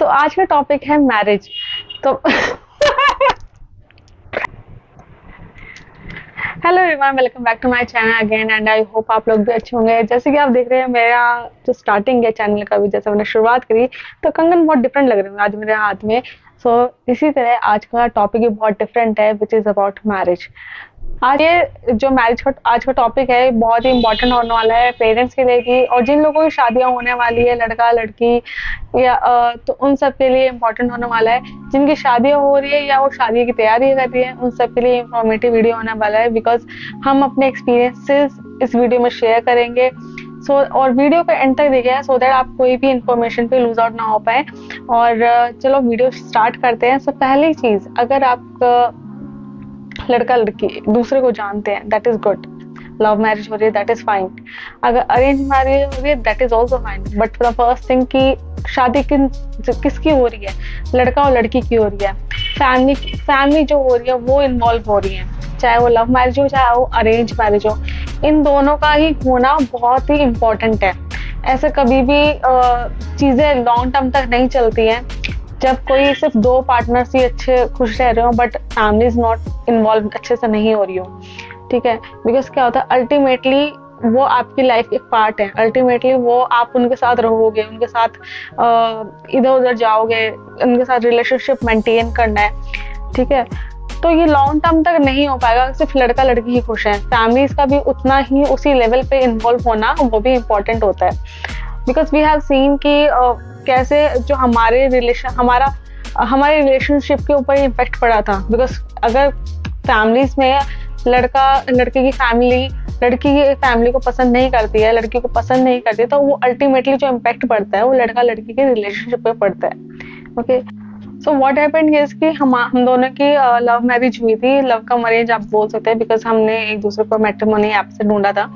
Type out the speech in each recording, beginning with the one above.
आज का टॉपिक है मैरिज। तो hello everyone, welcome back to my channel again and I hope आप लोग भी अच्छे होंगे। जैसे कि आप देख रहे हैं, मेरा जो स्टार्टिंग है चैनल का भी, जैसे मैंने शुरुआत करी तो कंगन बहुत डिफरेंट लग रहे हैं आज मेरे हाथ में। इसी तरह आज का टॉपिक भी बहुत डिफरेंट है, विच इज अबाउट मैरिज। आज ये जो मैरिज का आज का टॉपिक है बहुत ही इम्पोर्टेंट होने वाला है पेरेंट्स के लिए भी, और जिन लोगों की शादियां होने वाली है, लड़का लड़की या तो उन सब के लिए इम्पोर्टेंट होने वाला है। जिनकी शादियां हो रही है या वो शादी की तैयारी कर रही है, उन सब के लिए इंफॉर्मेटिव वीडियो होने वाला है, बिकॉज हम अपने एक्सपीरियंसेस इस वीडियो में शेयर करेंगे। और वीडियो को एंड तक देखिए सो दैट आप कोई भी इंफॉर्मेशन पे लूज आउट ना हो पाए। और चलो वीडियो स्टार्ट करते हैं। पहली चीज, अगर आप लड़का लड़की दूसरे को जानते हैं, that is good. Love marriage हो रही है, दैट इज फाइन। अगर अरेंज मैरिज हो रही है, that is also fine. But the first thing कि शादी किसकी हो रही है, लड़का और लड़की की हो रही है। फैमिली जो हो रही है वो इन्वॉल्व हो रही है, चाहे वो लव मैरिज हो चाहे वो अरेंज मैरिज हो। इन दोनों का ही होना बहुत ही इम्पोर्टेंट है। ऐसे कभी भी चीजें लॉन्ग टर्म तक नहीं चलती हैं जब कोई सिर्फ दो पार्टनर्स ही अच्छे खुश रह रहे हो but family is not involve, अच्छे से नहीं हो रही हो। ठीक है, बिकॉज क्या होता है, अल्टीमेटली वो आपकी लाइफ एक पार्ट है। अल्टीमेटली वो आप उनके साथ रहोगे, उनके साथ इधर उधर जाओगे, उनके साथ रिलेशनशिप मेंटेन करना है। ठीक है, तो ये लॉन्ग टर्म तक नहीं हो पाएगा सिर्फ लड़का लड़की ही खुश है। फैमिलीज का भी उतना ही उसी लेवल पे इन्वॉल्व होना वो भी इम्पोर्टेंट होता है। बिकॉज वी हैव सीन कि कैसे जो हमारे रिलेशनशिप के ऊपर इम्पेक्ट पड़ा था। बिकॉज अगर फैमिलीज में लड़का लड़के की फैमिली लड़की की फैमिली को पसंद नहीं करती है, लड़की को पसंद नहीं करती, तो वो अल्टीमेटली जो इम्पेक्ट पड़ता है वो लड़का लड़की के रिलेशनशिप पे पड़ता है। Okay, so what happened is कि हम दोनों की लव मैरिज हुई थी। लव का मैरिज आप बोल सकते हैं, बिकॉज हमने एक दूसरे को मैट्रिमोनी ऐप से ढूंढा था।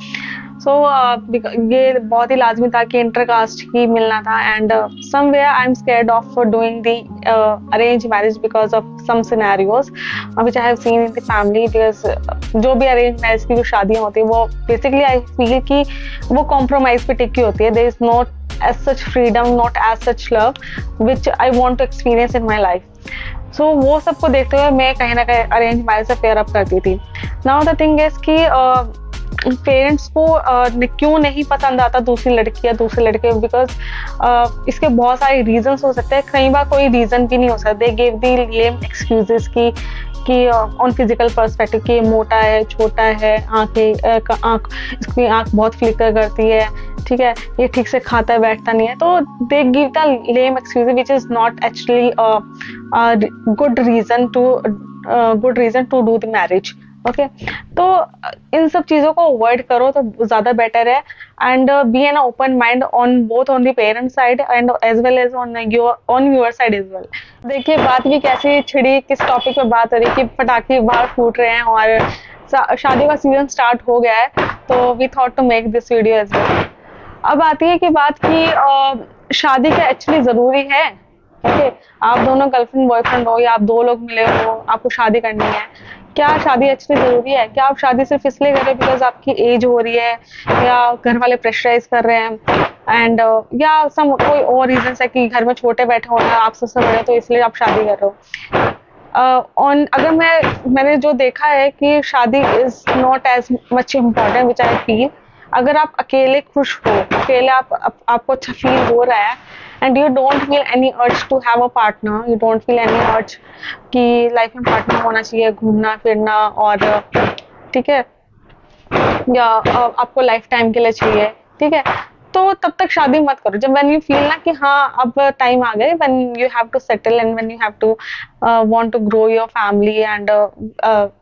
ये बहुत ही लाजमी था कि इंटरकास्ट ही मिलना था। And somewhere I am scared of doing the arrange marriage because of some scenarios which I have seen in the family. Because जो भी अरेंज मैरिज की जो शादियां होती है वो बेसिकली आई फील कि वो कॉम्प्रोमाइज पे टिकी होती है। There is not as such freedom, not as such love which I want to experience in my life. So वो सबको देखते हुए मैं कहीं ना कहीं अरेंज मैरिज से पेयर अप करती थी। Now the thing is कि पेरेंट्स को क्यों नहीं पसंद आता दूसरी लड़की या दूसरे लड़के, बिकॉज इसके बहुत सारे रीजंस हो सकते हैं। कई बार कोई रीजन भी नहीं हो सकता। They give the lame excuses कि ऑन फिजिकल पर्सपेक्टिव कि मोटा है, छोटा है, इसकी आंख बहुत फ्लिकर करती है, ठीक है, ये ठीक से खाता है बैठता नहीं है। तो they give the lame excuse which is not actually good reason to do the marriage. Okay, तो इन सब चीजों को अवॉइड करो तो ज्यादा बेटर है। And be an open mind on both on the parent side and as well as on your side as well. देखिए बात भी कैसी छिड़ी, किस टॉपिक पे बात हो रही है कि पटाखे बाहर फूट रहे हैं और शादी का सीजन स्टार्ट हो गया है, तो we thought to make this video as well. अब आती है कि बात की शादी क्या एक्चुअली जरूरी है। ओके, आप दोनों गर्लफ्रेंड बॉयफ्रेंड हो या आप दो लोग मिले हो, आपको शादी करनी है, क्या शादी एक्चुअली जरूरी है? क्या आप शादी सिर्फ इसलिए कर रहे हो बिकॉज आपकी एज हो रही है या घर वाले प्रेशराइज कर रहे हैं एंड या सम कोई और रीजन है कि घर में छोटे बैठे हो ना, आप सबसे बड़े, तो इसलिए आप शादी कर रहे हो। अगर मैंने जो देखा है कि शादी is not as much important which I feel. अगर आप अकेले खुश हो, अकेले आपको अच्छा फील हो रहा है and you don't feel any urge to have a partner, you don't feel any urge कि लाइफ में पार्टनर होना चाहिए, घूमना फिरना और ठीक है, या आपको लाइफ टाइम के लिए चाहिए, ठीक है, तो तब तक शादी मत करो। जब when you feel ना कि हाँ अब टाइम आ गए, when you have to settle and when you have to want to grow your family and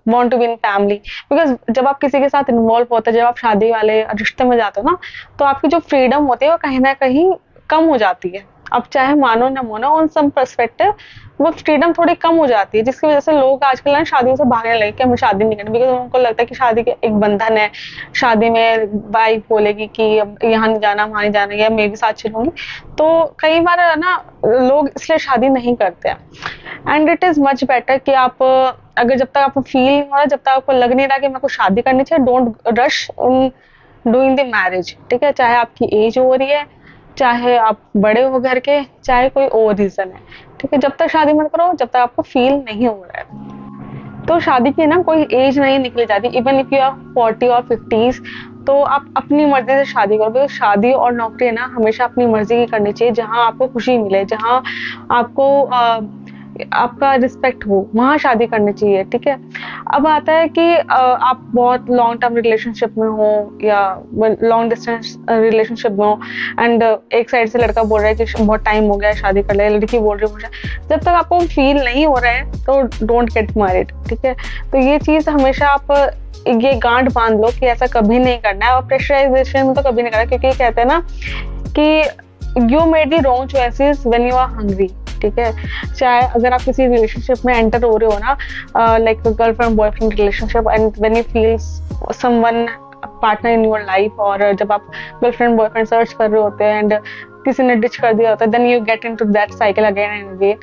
want to be in family, because जब आप किसी के साथ इन्वॉल्व होते हैं, जब आप शादी वाले रिश्ते में जाते हो ना, तो आपकी जो फ्रीडम होती है वो कहीं ना कहीं कम हो जाती है। अब चाहे मानो ना मानो, ऑन सम पर्सपेक्टिव वो फ्रीडम थोड़ी कम हो जाती है, जिसकी वजह से लोग आजकल ना शादियों से भागने लगे कि हमें शादी नहीं करनी, बिकॉज उनको लगता है कि शादी के एक बंधन है। शादी में वाइफ बोलेगी कि यहाँ नहीं जाना, वहां नहीं जाना, या मैं भी साथ चलूंगी। तो कई बार ना लोग इसलिए शादी नहीं करते हैं। And it is much better कि आप अगर जब तक आपको फील नहीं हो रहा, जब तक आपको लग नहीं रहा कि मेरे को शादी करनी चाहिए, don't rush in doing the marriage. ठीक है, चाहे आपकी एज हो रही है चाहे आप बड़े हो घर के, चाहे कोई और रीजन है, ठीक है। जब तक शादी मत करो जब तक आपको फील नहीं हो रहा है। तो शादी की ना कोई एज नहीं निकली जाती, इवन इफ यू आर 40 और 50s। तो आप अपनी मर्जी से शादी करो, बिकॉज शादी और नौकरी है ना हमेशा अपनी मर्जी की करनी चाहिए। जहाँ आपको खुशी मिले, जहाँ आपको आपका रिस्पेक्ट हो, वहाँ शादी करनी चाहिए, ठीक है। अब आता है कि आप बहुत लॉन्ग टर्म रिलेशनशिप में हो या लॉन्ग डिस्टेंस रिलेशनशिप में हो, एंड एक साइड से लड़का बोल रहा है कि बहुत टाइम हो गया है शादी कर ले, लड़की बोल रही है मुझे। जब तक आपको फील नहीं हो रहा है तो डोंट गेट मैरिड, ठीक है। तो ये चीज हमेशा आप ये गांठ बांध लो कि ऐसा कभी नहीं करना है, और प्रेशराइजेशन तो कभी नहीं करना, क्योंकि कहते हैं ना कि you made the wrong choices when you are hungry, ठीक है। चाहे अगर आप किसी रिलेशनशिप में एंटर हो रहे हो ना, like girlfriend boyfriend relationship, and when you feel someone partner in your life, और जब आप गर्लफ्रेंड बॉयफ्रेंड सर्च कर रहे होते हैं एंड किसी ने डिच कर दिया होता है, then you get into that cycle again and again.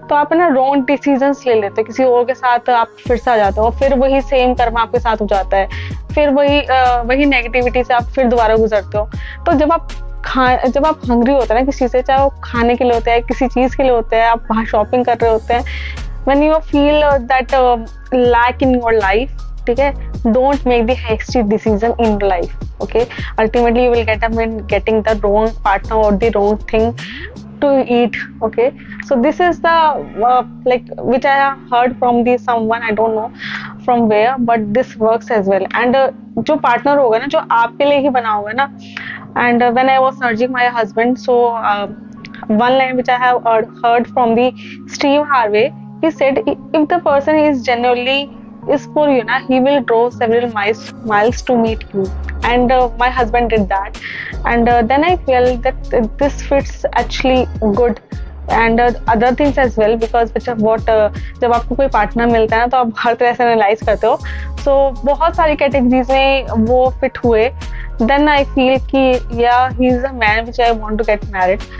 तो आप है ना रॉन्ग डिसीजंस ले लेते हो, किसी और के साथ आप फिर से आ जाते हो, फिर वही सेम कर्म आपके साथ हो जाता है, फिर वही नेगेटिविटी से आप फिर दोबारा गुजरते हो। तो जब आप हंग्री होते हैं ना किसी चीज से, चाहे वो खाने के लिए होता है, किसी चीज के लिए होता है, आप बाहर शॉपिंग कर रहे होते हैं, when you feel that lack in your life, ठीक है, don't make the hasty decision in life, okay? Ultimately you will get up in getting the wrong partner or the wrong thing to eat, okay? So this is the like which I have heard from the someone, I don't know from where, but this works as well. And जो partner होगा ना, जो आपके लिए ही बना होगा ना, and when I was searching my husband, so one line which I have heard from the Steve Harvey, he said if the person is genuinely is for you na, he will draw several miles to meet you, and my husband did that, and then I felt that this fits actually good, and other things as well, because जब आपको कोई partner मिलता है ना तो आप हर तरह से एनालाइज करते हो, so बहुत सारी कैटेगरीज में वो फिट हुए, then I feel कि yeah he is a man which I want to get married।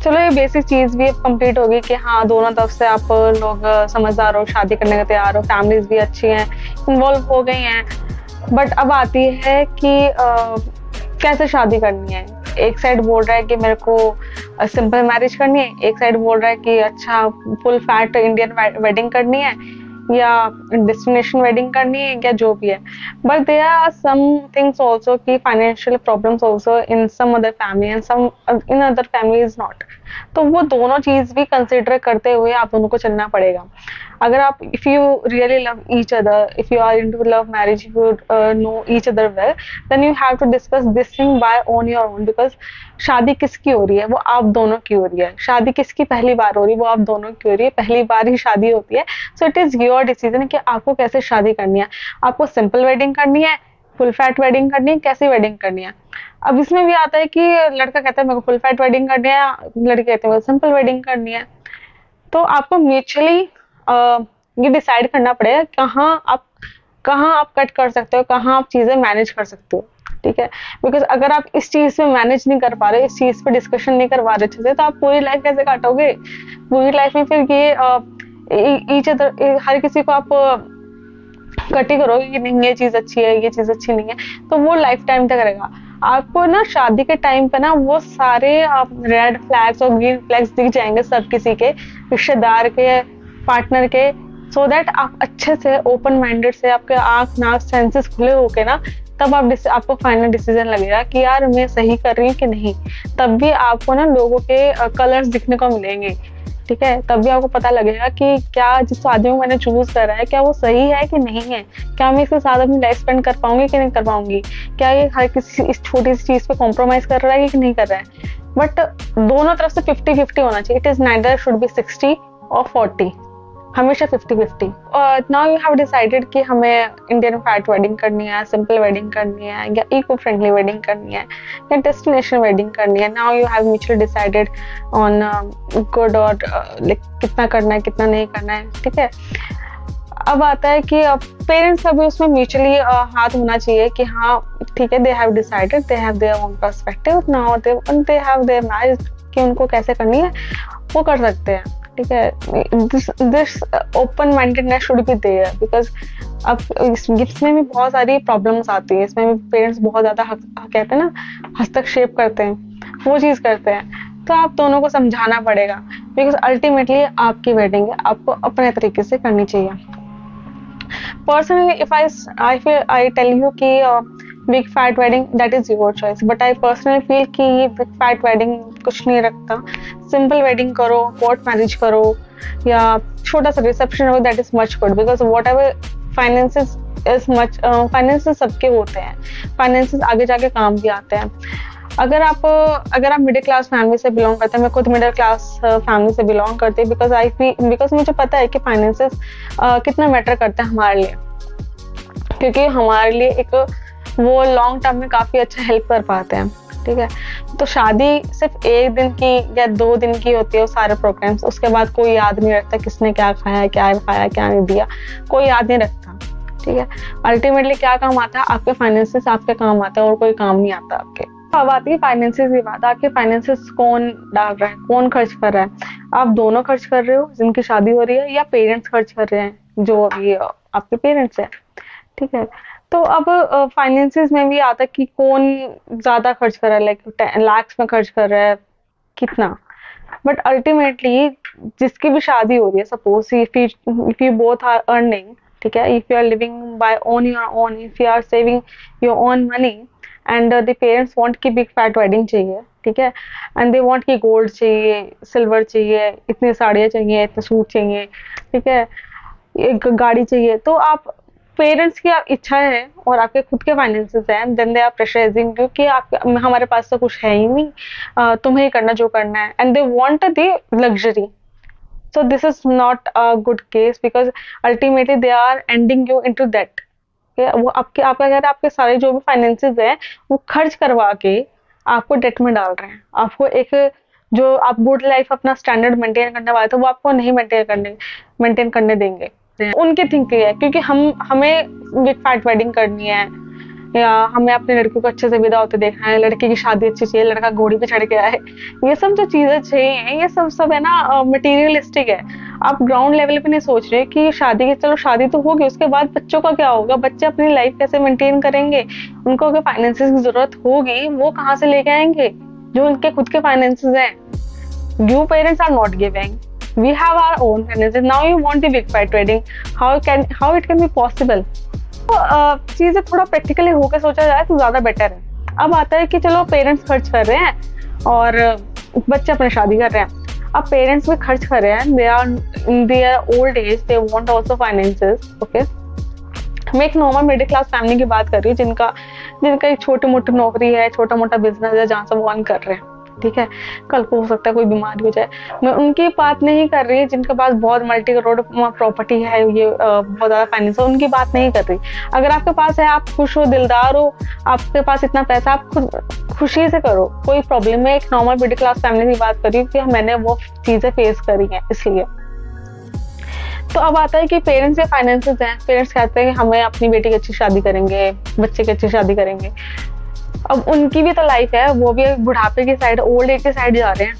चलो ये बेसिक चीज भी अब कंप्लीट होगी कि हाँ दोनों तरफ से आप लोग समझदार हो, शादी करने के तैयार हो, फैमिलीज भी अच्छी हैं, इन्वॉल्व हो गई हैं। बट अब आती है कि कैसे शादी करनी है। एक साइड बोल रहा है कि मेरे को सिंपल मैरिज करनी है, एक साइड बोल रहा है कि अच्छा फुल फैट इंडियन वेडिंग करनी है, या डेस्टिनेशन वेडिंग करनी है, या जो भी है। But there are some things also कि financial problems also in some other family and some in other family is not. तो वो दोनों चीज भी कंसिडर करते हुए आप दोनों को चलना पड़ेगा। अगर आप if you really love each other, if you are into love marriage, if you know each other well, then you have to discuss this thing by on your own, because शादी किसकी हो रही है वो आप दोनों की हो रही है। शादी किसकी पहली बार हो रही है वो आप दोनों की हो रही है, पहली बार ही शादी होती है। So it is your decision कि आपको कैसे शादी करनी है। आपको सिंपल वेडिंग करनी है, फुल फैट वेडिंग करनी है, कैसी वेडिंग करनी है। अब इसमें भी आता है कि लड़का कहता है मेरे को फुल फैट वेडिंग करनी है, लड़की कहती है सिंपल वेडिंग करनी है। तो आपको म्यूचुअली ये डिसाइड करना पड़ेगा कहाँ आप कट कर सकते हो, कहाँ आप चीजें मैनेज कर सकते हो, ठीक है। बिकॉज अगर आप इस चीज पे मैनेज नहीं कर पा रहे, इस चीज पे डिस्कशन नहीं करवा रहे अच्छे से, तो आप पूरी लाइफ कैसे काटोगे। पूरी लाइफ में फिर ये ईच अदर हर किसी को आप कट ही करोगे कि नहीं ये चीज अच्छी है, ये चीज अच्छी नहीं है, तो वो लाइफ टाइम तक रहेगा। आपको ना शादी के टाइम पे ना वो सारे रेड फ्लैग्स और ग्रीन फ्लैग्स दिख जाएंगे सब किसी के, रिश्तेदार के, पार्टनर के, सो दैट आप अच्छे से ओपन माइंडेड से आपके आंख नाक सेंसेस खुले होके ना तब आपको फाइनल डिसीजन लगेगा कि यार मैं सही कर रही हूँ कि नहीं। तब भी आपको ना लोगों के कलर्स दिखने को मिलेंगे, ठीक है। तब भी आपको पता लगेगा कि क्या जिस आदमी को मैंने चूज करा है क्या वो सही है कि नहीं है, क्या मैं इसके साथ अपनी लाइफ स्पेंड कर पाऊंगी कि नहीं कर पाऊंगी, क्या ये हर किसी इस छोटी सी चीज पे कॉम्प्रोमाइज कर रहा है कि नहीं कर रहा है। बट दोनों तरफ से 50-50 होना चाहिए। It is neither should be 60 और 40, हमेशा 50-50। नाउ यू हैव डिसाइडेड कि हमें इंडियन फैट वेडिंग करनी है, सिंपल वेडिंग करनी है, या इको फ्रेंडली वेडिंग करनी है, या डेस्टिनेशन वेडिंग करनी है। Now you have mutually decided on good और कितना करना है कितना नहीं करना है, ठीक है। अब आता है कि पेरेंट्स का भी उसमें म्यूचुअली हाथ होना चाहिए कि हाँ ठीक है, they have decided, they have their own perspective, now they have their marriage कि उनको कैसे करनी है वो कर सकते हैं, ठीक है। This open mindedness should be there, because अब इसमें भी बहुत सारी प्रॉब्लम्स आती है। इसमें भी पेरेंट्स बहुत ज्यादा कहते हैं ना हस्तक्षेप करते हैं वो चीज़ करते हैं। तो आप दोनों को समझाना पड़ेगा, बिकॉज़ अल्टीमेटली आपकी वेडिंग है, आपको अपने तरीके से करनी चाहिए। Personally, if I tell you कि big fat wedding that is your choice, but I personally feel कि big fat wedding कुछ नहीं रखता। Simple wedding करो, court marriage करो, या छोटा सा reception हो, that is much good, because whatever finances finances सबके होते हैं, finances आगे जाके काम भी आते हैं। अगर आप मिडिल क्लास फैमिली से बिलोंग करते हैं, मैं खुद मिडिल क्लास फैमिली से बिलोंग करती हूँ, बिकॉज मुझे पता है कि फाइनेंसेस कितना मैटर करता है हमारे लिए, क्योंकि हमारे लिए एक वो लॉन्ग टर्म में काफ़ी अच्छा हेल्प कर पाते हैं। ठीक है, तो शादी सिर्फ एक दिन की या 2 दिन की होती है, वो सारे प्रोग्राम्स, उसके बाद कोई याद नहीं रखता किसने क्या खाया क्या नहीं दिया, कोई याद नहीं रखता। ठीक है, अल्टीमेटली क्या काम आता है, आपके फाइनेंसेस आपके काम आता है, और कोई काम नहीं आता आपके। अब आती है फाइनेंसेस की बात। आपके फाइनेंसेस कौन डाल रहा है, कौन खर्च कर रहा है? आप दोनों खर्च कर रहे हो जिनकी शादी हो रही है, या पेरेंट्स खर्च कर रहे हैं जो अभी आपके पेरेंट्स हैं? ठीक है, तो अब फाइनेंसेस में भी आता है कि कौन ज्यादा खर्च कर रहा है, लाइक लैक्स में खर्च कर रहा है, कितना। बट अल्टीमेटली जिसकी भी शादी हो रही है, suppose if you both are earning, ठीक है, if you are living by on your own, if you are saving your own money, and the parents want की बिग फैट वेडिंग चाहिए, ठीक है, एंड दे वांट की gold चाहिए, silver चाहिए, इतनी साड़ियाँ चाहिए, इतने सूट चाहिए, ठीक है, एक गाड़ी चाहिए, तो आप पेरेंट्स की इच्छा है और आपके खुद के फाइनेंसेस हैं, then they are pressurising you कि आप हमारे पास तो कुछ है ही नहीं, तुम्हें ही करना जो करना है, and they want the luxury. So this is not a good case, because ultimately they are ending you into debt। वो आपका अगर आपके सारे जो भी फाइनेंसेस हैं वो खर्च करवा के आपको डेट में डाल रहे हैं। आपको एक जो आप गुड लाइफ अपना स्टैंडर्ड मेंटेन करने वाले थे वो आपको नहीं मेंटेन करने देंगे। उनकी थिंकिंग है, क्योंकि हमें बिग फैट वेडिंग करनी है, या हमें अपने लड़के को अच्छे से विदा होते देखना है, लड़के की शादी अच्छी चाहिए, लड़का घोड़ी पे चढ़ के आए, ये सब जो चीजें चाहिए ये सब है ना मटेरियलिस्टिक है। आप ग्राउंड लेवल पे नहीं सोच रहे कि शादी की, चलो शादी तो होगी, उसके बाद बच्चों का क्या होगा, बच्चे अपनी लाइफ कैसे मेंटेन करेंगे, उनको अगर फाइनेंसेस की जरूरत होगी वो कहाँ से लेके आएंगे, जो उनके खुद के फाइनेंसेस हैं। You parents are not giving, we have our own finances, now you want the big fat wedding, how it can be possible? तो चीजें थोड़ा प्रैक्टिकली होकर सोचा जाए तो ज्यादा बेटर है। अब आता है कि चलो पेरेंट्स खर्च कर रहे हैं और बच्चे अपने शादी कर रहे हैं। अब पेरेंट्स भी खर्च कर रहे हैं, they are in their old age, they want also finances. Okay, मैं एक नॉर्मल मिडिल क्लास फैमिली की बात कर रही हूँ, जिनका एक छोटी मोटी नौकरी है, छोटा मोटा बिजनेस है, जहाँ से वो अर्न कर रहे हैं। ठीक है, कल को हो सकता है कोई बीमारी हो जाए। मैं उनकी बात नहीं कर रही जिनके पास बहुत मल्टी करोड़ प्रॉपर्टी है, ये बहुत ज्यादा फाइनेंस है, उनकी बात नहीं कर रही। अगर आपके पास है, आप खुश हो, दिलदार हो, आपके पास इतना पैसा, आप खुद खुशी से करो, कोई प्रॉब्लम है। एक नॉर्मल मिडिल क्लास फैमिली की बात कर रही हूँ कि मैंने वो चीजें फेस करी हैं, इसलिए। तो अब आता है कि पेरेंट्स के फाइनेंसेस हैं, पेरेंट्स कहते हैं कि हमें अपनी बेटी की अच्छी शादी करेंगे, बच्चे की अच्छी शादी करेंगे। अब उनकी भी तो लाइफ है, वो भी बुढ़ापे की साइड, ओल्ड एज की साइड जा रहे हैं।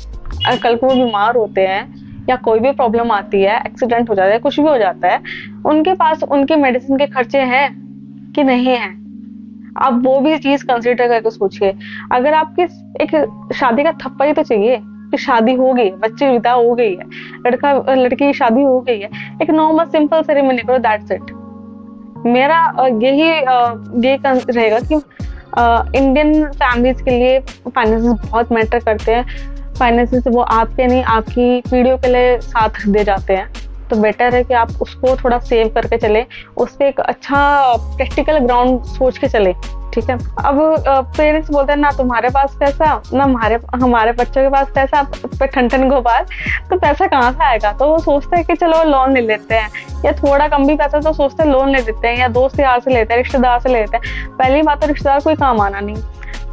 अगर कल को वो बीमार होते हैं या कोई भी प्रॉब्लम आती है, एक्सीडेंट हो जाता है, कुछ भी हो जाता है, उनके पास उनके मेडिसिन के खर्चे हैं कि नहीं है? आप वो भी चीज कंसिडर करके सोचिए। अगर आपकी एक शादी का थप्पा ही तो चाहिए कि शादी हो गई है, बच्चे विदा हो गई है, लड़की की शादी हो गई है, एक नॉर्मल सिंपल सेरेमनी करो, दैट्स इट। मेरा यही रहेगा कि इंडियन फैमिलीज के लिए फाइनेंसेस बहुत मैटर करते हैं। फाइनेंसेस वो आपके नहीं, आपकी पीढ़ियों के लिए साथ दे जाते हैं। तो बेटर है कि आप उसको थोड़ा सेव करके चले, उस पर एक अच्छा प्रैक्टिकल ग्राउंड सोच के चले। ठीक है, अब पेरेंट्स बोलते हैं ना तुम्हारे पास पैसा, ना हमारे बच्चों के पास पैसा, पे ठन गोपाल, तो पैसा कहाँ से आएगा? तो वो सोचते हैं कि चलो लोन ले लेते हैं, या थोड़ा कम भी पैसा तो सोचते हैं लोन ले लेते हैं, या दोस्त यार से लेते हैं, रिश्तेदार से लेते हैं। पहली बात तो रिश्तेदार कोई काम आना नहीं,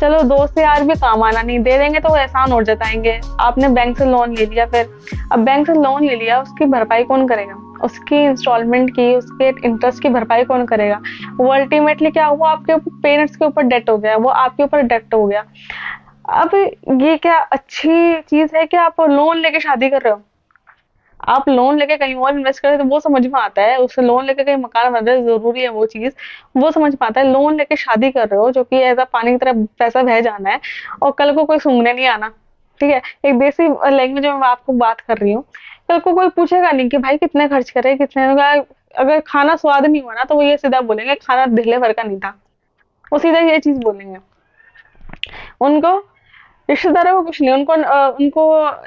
चलो दोस्त यार भी काम आना नहीं, दे देंगे तो वो एहसान और जताएंगे। आपने बैंक से लोन ले लिया, फिर अब बैंक से लोन ले लिया, उसकी भरपाई कौन करेगा? उसकी इंस्टॉलमेंट की, उसके इंटरेस्ट की भरपाई कौन करेगा? वो अल्टीमेटली क्या हुआ, आपके पेरेंट्स के ऊपर डेट हो गया, वो आपके ऊपर डेट हो गया। अब ये क्या अच्छी चीज है कि आप लोन लेके शादी कर रहे हो? आप लोन लेके कहीं और इन्वेस्ट करें तो वो समझ में आता है, उससे लोन लेके कहीं मकान बन रहा है जरूरी है वो चीज, वो समझ में आता है। लोन लेके शादी कर रहे हो जो कि ऐसा पानी की तरह पैसा बह जाना है, और कल को कोई सूंघने नहीं आना, ठीक है, एक देसी लैंग्वेज में मैं आपको बात कर रही हूँ। कल को कोई पूछेगा नहीं कि भाई कितने खर्च करे, कितने, अगर खाना स्वाद नहीं हुआ ना तो वो ये सीधा बोलेंगे खाना ढिले भर का नहीं था, वो सीधा ये चीज बोलेंगे। उनको रिश्तेदारों को कुछ नहीं, उनको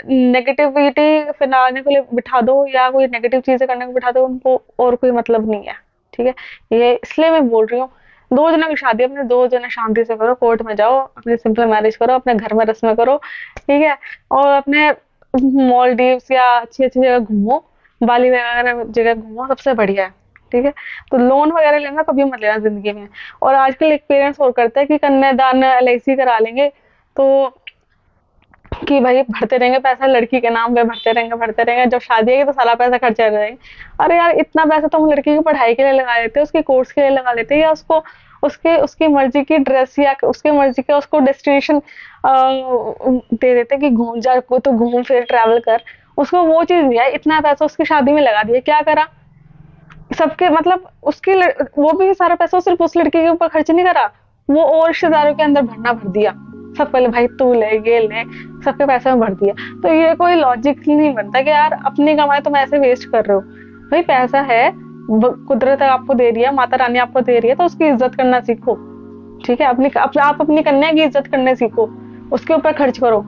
नेगेटिविटी फैलाने के लिए बिठा दो या कोई नेगेटिव चीजें करने को बिठा दो, उनको और कोई मतलब नहीं है, ठीक है। ये इसलिए मैं बोल रही हूँ, दो जनों की शादी अपने दो जने शांति से करो, कोर्ट में जाओ, अपनी सिंपल मैरिज करो, अपने घर में रस्में करो, ठीक है, और अपने मॉलडीव्स या अच्छी अच्छी जगह घूमो, बाली वगैरह जगह घूमो, सबसे बढ़िया है, ठीक है। तो लोन वगैरह लेना कभी मत लेना जिंदगी में। और आजकल एक पेरेंट्स और करते हैं कि कन्यादान LIC करा लेंगे, तो कि भाई भरते रहेंगे पैसा, लड़की के नाम पे भरते रहेंगे, जब शादी आएगी तो सारा पैसा खर्चा हो जाएगा। अरे यार इतना पैसा तो हम लड़की की पढ़ाई के लिए लगा लेते, उसके कोर्स के लिए लगा लेते, या उसको उसके उसकी मर्जी की ड्रेस या उसके मर्जी का उसको डेस्टिनेशन दे देते कि घूम जा, को तो घूम फिर ट्रैवल कर, उसको वो चीज दिया, इतना पैसा उसकी शादी में लगा दिया, क्या करा? सबके मतलब वो भी सारा पैसा सिर्फ उस लड़की के ऊपर खर्च नहीं करा, वो और रिश्तेदारों के अंदर भरना भर दिया, सब पहले भाई तू ले ये ले, सबके पैसे में भर दिया। तो ये कोई लॉजिक नहीं बनता कि यार अपनी कमाई तुम ऐसे वेस्ट कर रहे हो। भाई पैसा है, कुदरत आपको दे रही है, माता रानी आपको दे रही है, तो उसकी इज्जत करना सीखो, ठीक है। आप अपनी कन्या की इज्जत करने सीखो, उसके ऊपर खर्च करो।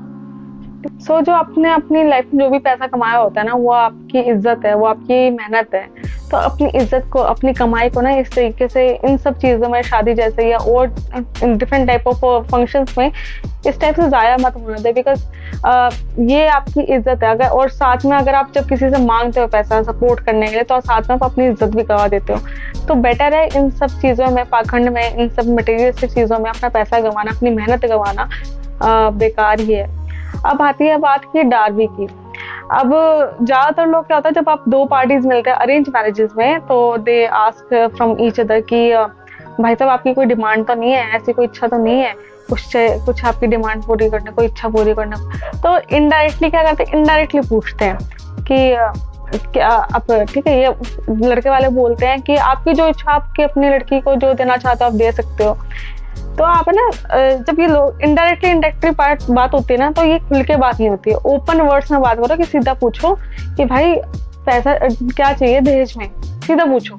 जो आपने अपनी लाइफ में जो भी पैसा कमाया होता है ना, वो आपकी इज्जत है, वो आपकी मेहनत है। तो अपनी इज्जत को, अपनी कमाई को ना इस तरीके से इन सब चीजों में, शादी जैसे या और डिफरेंट टाइप ऑफ फंक्शंस में इस टाइप से जाया मत होने दे, बिकॉज ये आपकी इज्जत है। अगर और साथ में अगर आप जब किसी से मांगते हो पैसा सपोर्ट करने के लिए, तो साथ में आप अपनी इज्जत भी गवा देते हो। तो बेटर है इन सब चीजों में, पाखंड में, इन सब मटेरियलिस्टिक चीजों में अपना पैसा गंवाना, अपनी मेहनत गंवाना बेकार ही है। अब आती है बात की डार्वी की। अब ज्यादातर लोग क्या होता है, जब आप दो पार्टीज मिलते हैं अरेंज मैरिजेस में, तो they ask from each other कि भाई साहब आपकी कोई डिमांड तो नहीं है, ऐसी कोई इच्छा तो नहीं है, कुछ आपकी डिमांड पूरी करने, कोई इच्छा पूरी करने। तो इनडायरेक्टली क्या करते हैं, इनडायरेक्टली पूछते हैं कि क्या आप, ठीक है, ये लड़के वाले बोलते हैं कि आपकी जो इच्छा, आपकी अपनी लड़की को जो देना चाहते हो आप दे सकते हो। तो आप ना, जब ये लोग इनडायरेक्टली बात होती है ना, तो ये खुल के बात नहीं होती है, ओपन वर्ड्स में बात करो कि सीधा पूछो कि भाई पैसा क्या चाहिए दहेज में, सीधा पूछो।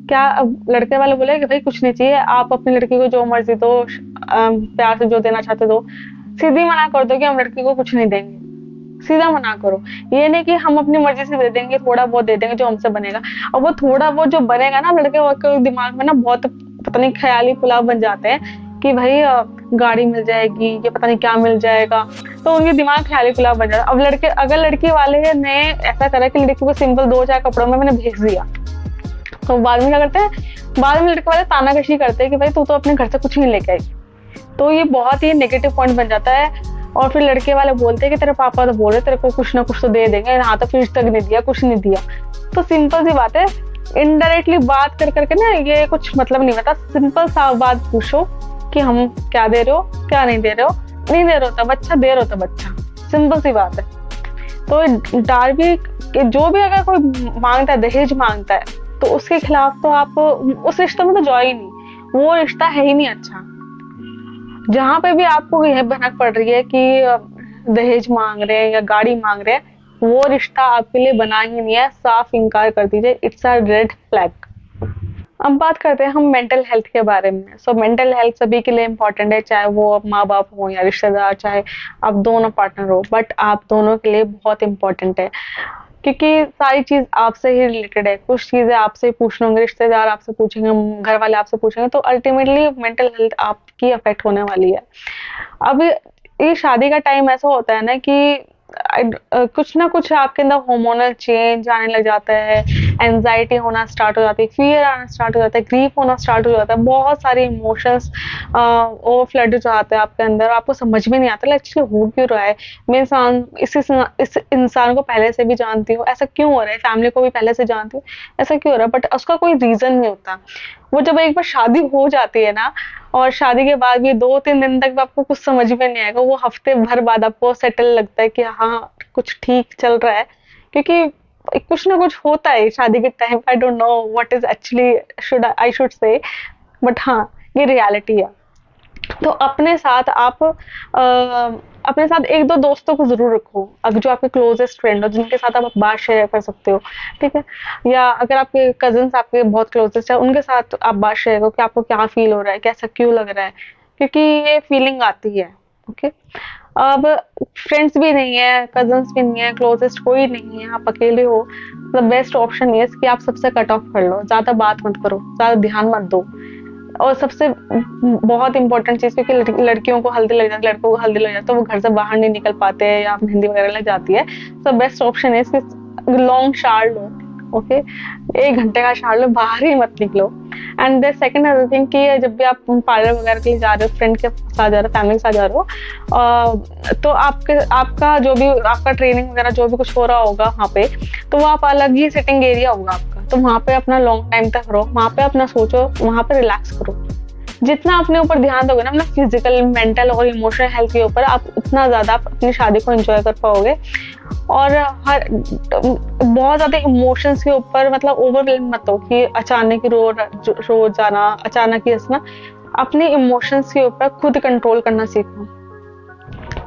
क्या अब लड़के वाले बोले कि भाई कुछ नहीं चाहिए, आप अपनी लड़की को जो मर्जी दो, प्यार से जो देना चाहते दो, सीधी मना कर दो कि हम लड़की को कुछ नहीं देंगे, सीधा मना करो। ये नहीं कि हम अपनी मर्जी से दे देंगे, थोड़ा बहुत दे देंगे जो हमसे बनेगा। और वो थोड़ा बहुत जो बनेगा ना, लड़के के दिमाग में ना बहुत पता नहीं ख्याली पुलाव बन जाते हैं कि भाई गाड़ी मिल जाएगी, ये पता नहीं क्या मिल जाएगा, तो उनके दिमाग ख्याली पुलाव बन जाता है। अब अगर लड़की वाले ने ऐसा करा कि लड़की को सिंपल 2-4 कपड़ों में मैंने भेज दिया, तो बाद में क्या करते हैं, बाद में लड़के वाले तानाकशी करते हैं कि भाई तू तो अपने घर से कुछ नहीं लेके आई। तो ये बहुत ही नेगेटिव पॉइंट बन जाता है। और फिर लड़के वाले बोलते हैं कि तेरे पापा तो बोल रहे तेरे को कुछ ना कुछ तो दे देंगे, यहाँ तो फ्रिज तक नहीं दिया, कुछ नहीं दिया। तो सिंपल सी बात है, इनडायरेक्टली बात कर करके ना ये कुछ मतलब नहीं होता। सिंपल सा बात पूछो कि हम क्या दे रहे हो, क्या नहीं दे रहे हो, नहीं दे रहे हो तब अच्छा, दे रहे हो तब अच्छा, सिंपल सी बात है। तो डार्वी जो भी अगर कोई मांगता है, दहेज मांगता है, तो उसके खिलाफ तो आप उस रिश्ते में तो जाओ ही नहीं, वो रिश्ता है ही नहीं अच्छा। जहां पे भी आपको यह भनक पड़ रही है कि दहेज मांग रहे हैं या गाड़ी मांग रहे हैं, वो रिश्ता आपके लिए बना ही नहीं है, साफ इनकार कर दीजिए, इट्स अ रेड फ्लैग। अब बात करते हैं हम मेंटल हेल्थ के बारे में। सो मेंटल हेल्थ सभी के लिए इंपॉर्टेंट है, चाहे वो माँ बाप हो या रिश्तेदार, चाहे आप दोनों पार्टनर हो, बट आप दोनों के लिए बहुत इंपॉर्टेंट है, क्योंकि सारी चीज आपसे ही रिलेटेड है। कुछ चीजें आपसे पूछ लेंगे, रिश्तेदार आपसे पूछेंगे, घर वाले आपसे पूछेंगे, तो अल्टीमेटली मेंटल हेल्थ आपकी अफेक्ट होने वाली है। अब ये शादी का टाइम ऐसा होता है ना कि कुछ ना कुछ आपके अंदर हार्मोनल चेंज आने लग जाता है, एंजाइटी होना स्टार्ट हो जाती है, फियर आना स्टार्ट हो जाता है, ग्रीफ होना स्टार्ट हो जाता है, बहुत सारे इमोशंस ओवरफ्लड हो जाते हैं आपके अंदर। आपको समझ में नहीं आता एक्चुअली हो क्यों रहा है, मैं इस इंसान को पहले से भी जानती हूँ, ऐसा क्यों हो रहा है, फैमिली को भी पहले से जानती हूँ, ऐसा क्यों हो रहा है, बट उसका कोई रीजन नहीं होता। वो जब एक बार शादी हो जाती है ना, और शादी के बाद भी 2-3 दिन तक भी आपको कुछ समझ में नहीं आएगा, वो हफ्ते भर बाद आपको सेटल लगता है कि हाँ कुछ ठीक चल रहा है, क्योंकि कुछ ना कुछ होता है शादी के time. I don't know what is actually should I should say, but हाँ, ये रियलिटी है। तो अपने साथ आप अपने साथ एक दो दोस्तों को जरूर रखो, अगर जो आपके क्लोजेस्ट फ्रेंड हो, जिनके साथ आप बात शेयर कर सकते हो, ठीक है। या अगर आपके कजिन्स आपके बहुत क्लोजेस्ट है, उनके साथ आप बात शेयर करो कि आपको क्या फील हो रहा है, कैसा क्यों लग रहा है, क्योंकि ये फीलिंग आती है। ओके। अब फ्रेंड्स भी नहीं है, कजिन्स भी नहीं है, क्लोजेस्ट कोई नहीं है, आप अकेले हो, द बेस्ट ऑप्शन ये कि आप सबसे कट ऑफ कर लो, ज्यादा बात मत करो, ज्यादा ध्यान मत दो। और सबसे बहुत इंपॉर्टेंट चीज, क्योंकि लड़कियों को हल्दी लग जाती है, लड़कों को हल्दी लग जाती है, तो वो घर से बाहर नहीं निकल पाते हैं या मेहंदी वगैरह लग जाती है, तो बेस्ट ऑप्शन है इसकी लॉन्ग शार लो। ओके। 1 घंटे का शार लो, बाहर ही मत निकलो। And the second other thing कि जब भी आप पार्लर वगैरह के लिए जा रहे हो, फ्रेंड के साथ जा रहे हो, फैमिली के साथ जा रहे हो, तो आपका जो भी आपका ट्रेनिंग वगैरह जो भी कुछ हो रहा होगा वहाँ पे, तो वो आप अलग ही सिटिंग एरिया होगा आपका, तो वहाँ पे अपना लॉन्ग टाइम तक रहो, वहाँ पे अपना सोचो, वहाँ पे रिलैक्स करो। जितना अपने ऊपर ध्यान दोगे ना, अपना फिजिकल, मेंटल और इमोशनल हेल्थ के ऊपर, आप उतना ज्यादा आप अपनी शादी को एंजॉय कर पाओगे। और हर बहुत ज्यादा इमोशंस के ऊपर मतलब ओवरवेलम मत हो कि अचानक ही रो जाना, अचानक ही हंसना। अपने इमोशंस के ऊपर खुद कंट्रोल करना सीखो।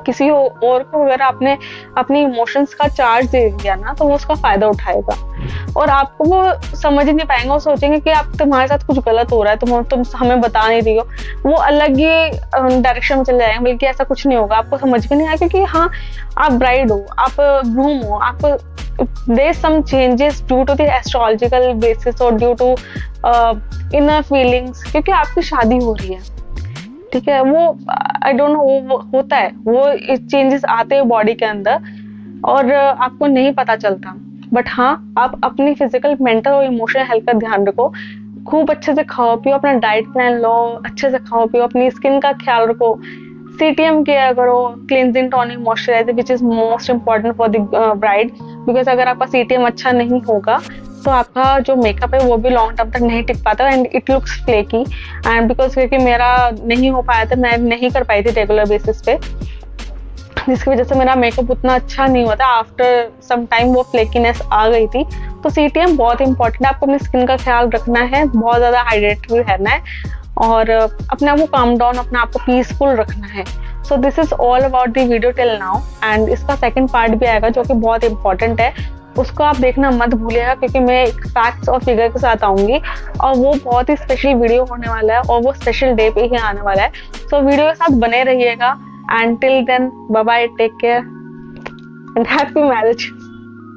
किसी और को अगर आपने अपनी इमोशंस का चार्ज दे दिया ना, तो वो उसका फायदा उठाएगा और आपको वो समझ ही नहीं पाएंगे। वो सोचेंगे कि आप, तुम्हारे साथ कुछ गलत हो रहा है, तुम हमें बता नहीं रही हो, वो अलग ही डायरेक्शन में चले जाएंगे। बल्कि ऐसा कुछ नहीं होगा, आपको समझ भी नहीं आएगा, क्योंकि हाँ, आप ब्राइड हो, आप ग्रूम हो, आप there some changes due to the astrological basis और ड्यू टू इनर फीलिंग्स, क्योंकि आपकी शादी हो रही है, ठीक है। वो आई डोंट नो, वो होता है, वो चेंजेस आते हैं बॉडी के अंदर और आपको नहीं पता चलता। बट हाँ, आप अपनी फिजिकल, मेंटल और इमोशनल हेल्थ का ध्यान रखो। खूब अच्छे से खाओ पियो, अपना डाइट प्लान लो, अच्छे से खाओ पियो, अपनी स्किन का ख्याल रखो, सीटीएम केयर करो, cleansing, tonic, moisturiser, which is most important for the bride. Because अगर आपका सीटीएम अच्छा नहीं होगा, तो आपका जो मेकअप है वो भी लॉन्ग टर्म तक नहीं टिक पाता and it looks flaky. And because क्योंकि मेरा नहीं हो पाया था, मैं नहीं कर पाई थी रेगुलर बेसिस पे, जिसकी वजह से मेरा मेकअप उतना अच्छा नहीं हुआ था। आफ्टर सम टाइम वो फ्लेकीनेस आ गई थी। तो सीटीएम बहुत इंपॉर्टेंट है, आपको अपनी स्किन का ख्याल रखना है, बहुत ज़्यादा हाइड्रेटेड रहना है और अपने आप को काम डाउन, अपने आप को पीसफुल रखना है। So this is all about the video till now. And इसका सेकंड पार्ट भी आएगा जो कि बहुत इंपॉर्टेंट है, उसको आप देखना मत भूलिएगा, क्योंकि मैं एक फैक्ट्स और फिगर के साथ आऊंगी और वो बहुत ही स्पेशल वीडियो होने वाला है और वो स्पेशल डे पे ही आने वाला है। सो वीडियो के साथ बने रहिएगा। And till then, bye bye, take care and happy marriage.